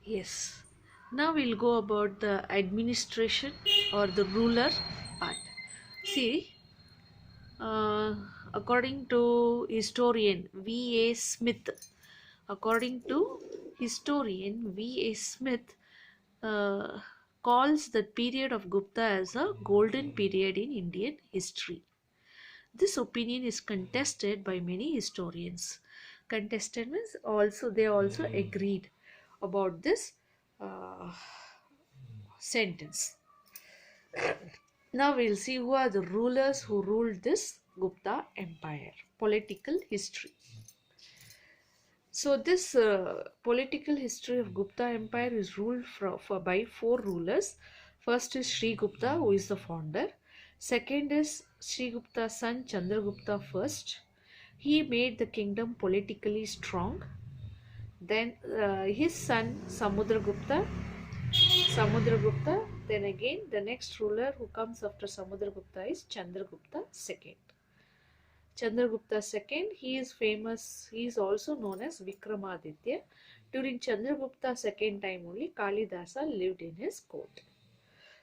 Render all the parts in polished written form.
Yes. Now we'll go about the administration or the ruler part. See, uh, according to historian V.A. Smith, according to historian V.A. Smith, uh, calls the period of Gupta as a golden period in Indian history. This opinion is contested by many historians. Contested means also they also agreed about this uh, sentence. Now we'll see who are the rulers who ruled this Gupta Empire. Political history. So this political history of Gupta Empire is ruled by four rulers. First is Sri Gupta, who is the founder. Second is Sri Gupta's son Chandragupta first. He made the kingdom politically strong. Then his son Samudragupta. Then again the next ruler who comes after Samudragupta is Chandragupta II. Chandragupta II, he is famous, he is also known as Vikramaditya. During Chandragupta second time only Kalidasa lived in his court.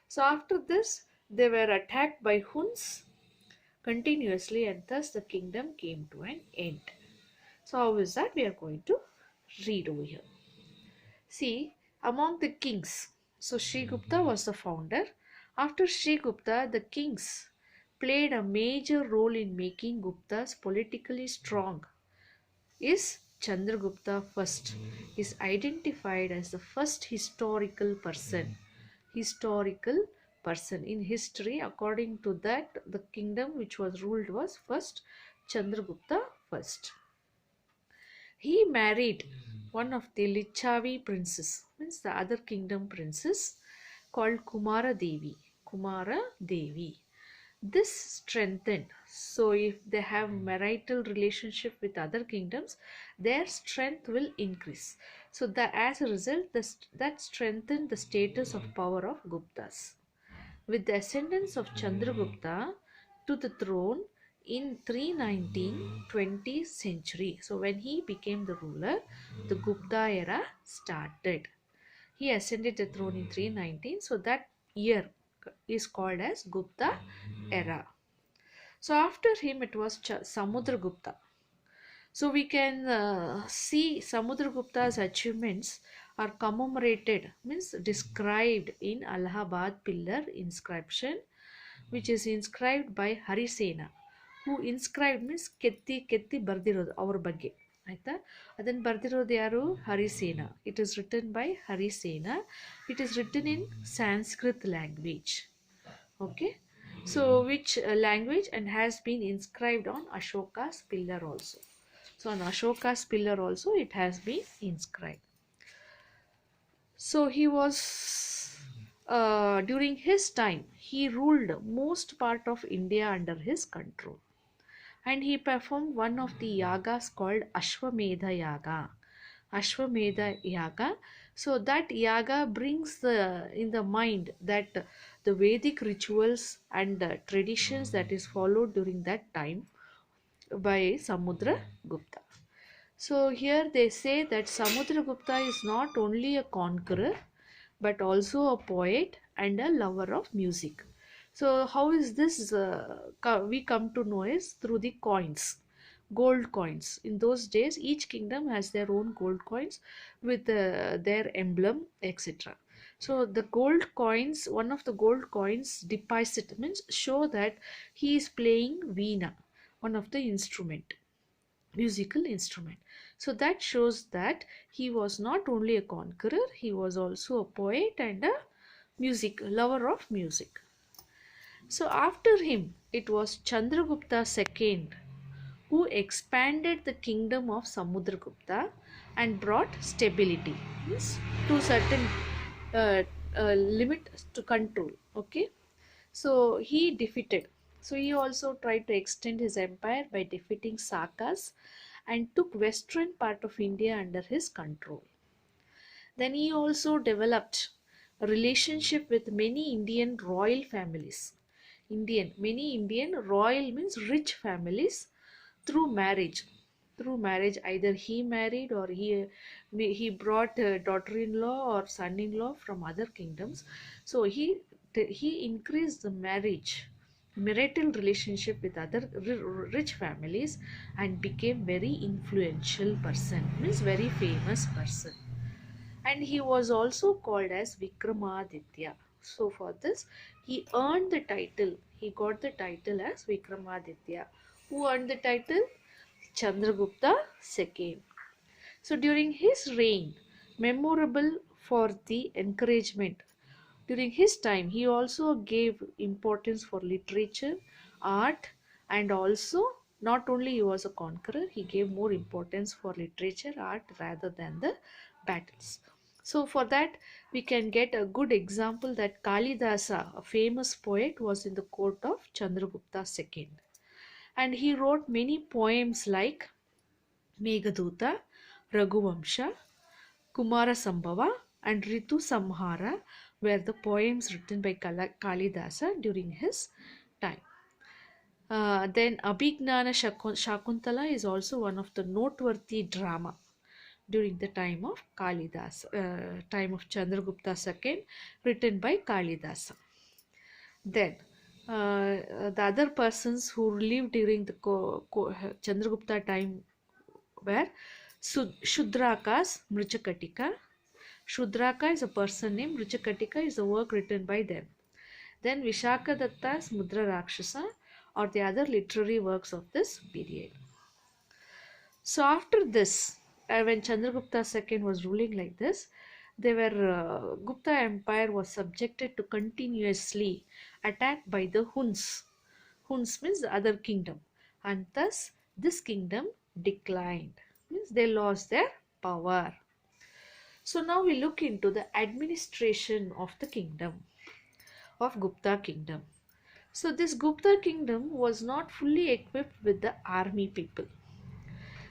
So after this they were attacked by Huns continuously and thus the kingdom came to an end. So how is that? We are going to read over here. See, among the kings, so Sri Gupta was the founder. After Sri Gupta, the kings played a major role in making Guptas politically strong. Is Chandragupta first is identified as the first historical person in history. According to that, the kingdom which was ruled was first Chandragupta first. He married one of the Lichavi princes, means the other kingdom princess, called Kumara Devi. Kumara Devi. This strengthened. So if they have marital relationship with other kingdoms, their strength will increase. So that as a result, that strengthened the status of power of Guptas. With the ascendance of Chandragupta to the throne in 319 20th century. So when he became the ruler, the Gupta era started. He ascended the throne in 319. So that year is called as Gupta era. So after him it was Samudragupta. So we can see Samudragupta's achievements are commemorated, means described in Allahabad pillar inscription, which is inscribed by Harisena. Who inscribed means ಕೆತ್ತಿ ಬರ್ದಿರೋದು ಅವ್ರ ಬಗ್ಗೆ ಆಯ್ತಾ. ಅದನ್ನು ಬರ್ದಿರೋದು ಯಾರು? Harisena. It is written by Harisena. It is return in Sanskrit language. Okay, so which language and has been inscribed on Ashoka's pillar also. So on Ashoka's pillar also it has been inscribed. So he was during his time he ruled most part of India under his control, and he performed one of the yagas called Ashwamedha Yaga. Ashwamedha Yaga. So that yaga brings in the mind that the Vedic rituals and the traditions that is followed during that time by Samudra Gupta. So here they say that Samudragupta is not only a conqueror but also a poet and a lover of music. So how is this we come to know is through the coins, gold coins. In those days each kingdom has their own gold coins with their emblem, etc. So the gold coins, one of the gold coins deposit means show that he is playing veena, one of the musical instrument. So that shows that he was not only a conqueror, he was also a poet and a lover of music. So after him it was Chandragupta II who expanded the kingdom of Samudragupta and brought stability, means to certain uh, limit to control. Okay, so he defeated. So he also tried to extend his empire by defeating Sakas and took western part of India under his control. Then he also developed a relationship with many Indian royal families. Many Indian royal means rich families through marriage. through marriage. Either he married or he brought a daughter-in-law or son-in-law from other kingdoms. So he increased the marital relationship with other rich families, and became very influential person, means very famous person. And he was also called as Vikramaditya. So for this, he earned the title. He got the title as Vikramaditya. Who earned the title? Chandragupta II. So during his reign, memorable for the encouragement, during his time, he also gave importance for literature, art, and also not only he was a conqueror, he gave more importance for literature, art rather than the battles. So for that, we can get a good example that Kalidasa, a famous poet, was in the court of Chandragupta II. And he wrote many poems like Meghaduta, Raghuvamsha, Kumara Sambhava, and Ritu Samhara were the poems written by Kalidasa during his time. Then Abhignana Shakuntala is also one of the noteworthy drama during the time of time of Chandragupta II, written by Kalidasa. Then the other persons who lived during the Chandragupta time were Shudrakas, Mrichakatika. Shudraka is a person name, Mrichakatika is a work written by them. Then Vishakadatta's Mudra Rakshasa, or the other literary works of this period. So after this, when Chandragupta II was ruling like this, Gupta Empire was subjected to continuously attack by the Huns. Huns means the other kingdom, and thus this kingdom declined. Means they lost their power. So now we look into the administration of the kingdom of Gupta kingdom. So this Gupta kingdom was not fully equipped with the army people.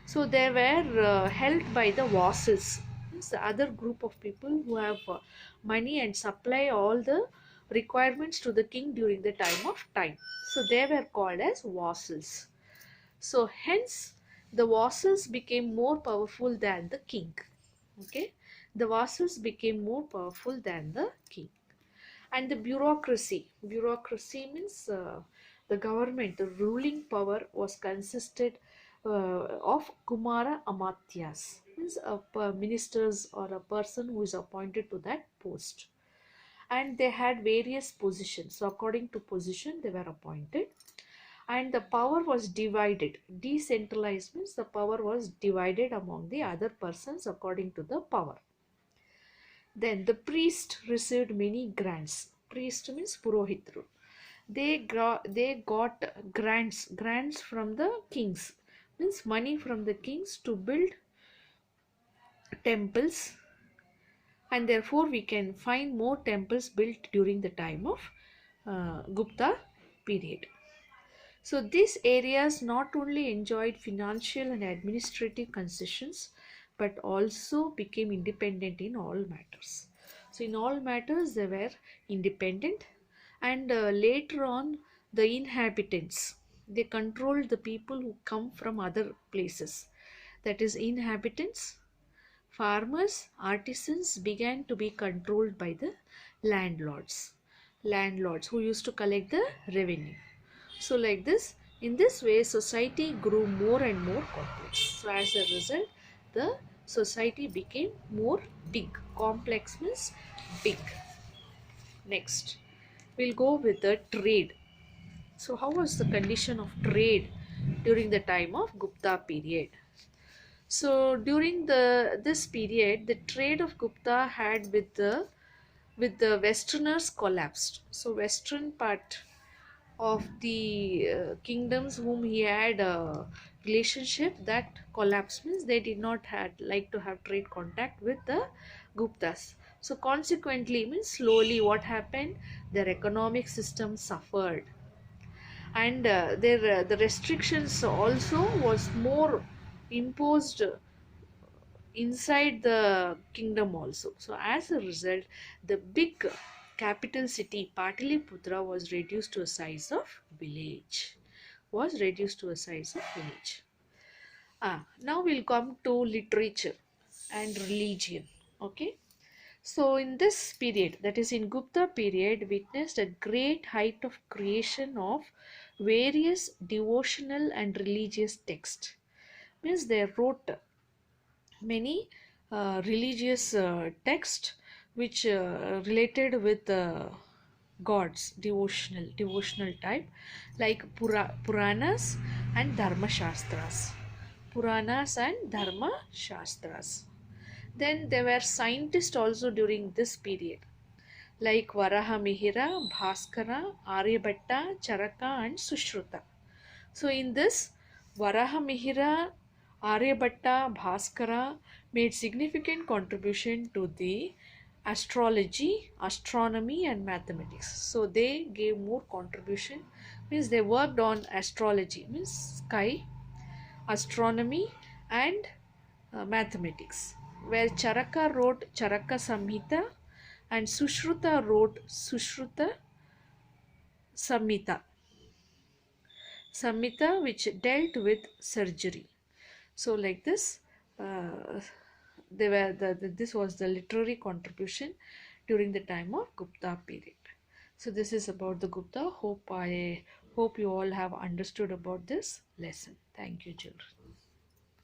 So they were held by the vassals, means the other group of people who have money and supply all the requirements to the king during the time of time. So they were called as vassals. So hence the vassals became more powerful than the king. Okay, the vassals became more powerful than the king. And the bureaucracy means the government, the ruling power was consisted of Kumara Amatyas, means ministers or a person who is appointed to that post. And they had various positions. So according to position, they were appointed. And the power was divided. Decentralized means the power was divided among the other persons according to the power. Then the priest received many grants. Priest means Purohitru. They got grants from the kings, means money from the kings to build temples, and therefore we can find more temples built during the time of Gupta period. So these areas not only enjoyed financial and administrative concessions, but also became independent in all matters. So in all matters they were independent, and later on the inhabitants, they controlled the people who come from other places. That is, inhabitants, farmers, artisans began to be controlled by the landlords who used to collect the revenue. So like this, in this way, society grew more and more complex. So as a result, the society became more big. Complex means big. Next, we'll go with the trade. So how was the condition of trade during the time of Gupta period? So during this period, the trade of Gupta had with the Westerners collapsed. So Western part of the kingdoms whom he had a relationship, that collapse, means they did not had like to have trade contact with the Guptas. So consequently, means slowly what happened, their economic system suffered, and the restrictions also was more imposed inside the kingdom also. So as a result, the big capital city Pataliputra was reduced to a size of village. Now we'll come to literature and religion. Okay. So in this period, that is in Gupta period, witnessed a great height of creation of various devotional and religious texts. Means they wrote many religious texts which related with gods, devotional type, like Puranas and Dharma Shastras. Puranas and Dharma Shastras. Then there were scientists also during this period, like Varaha Mihira, Bhaskara, Aryabhatta, Charaka, and Sushruta. So, in this, Varaha Mihira, Aryabhatta, Bhaskara made significant contribution to the astrology, astronomy, and mathematics. So, they gave more contribution, means they worked on astrology, means sky, astronomy, and mathematics, where Charaka wrote Charaka Samhita and Sushruta wrote Sushruta Samhita, Samhita which dealt with surgery. So, like this, uh, they were this was the literary contribution during the time of Gupta period. So, this is about the Gupta. Hope you all have understood about this lesson. Thank you, children.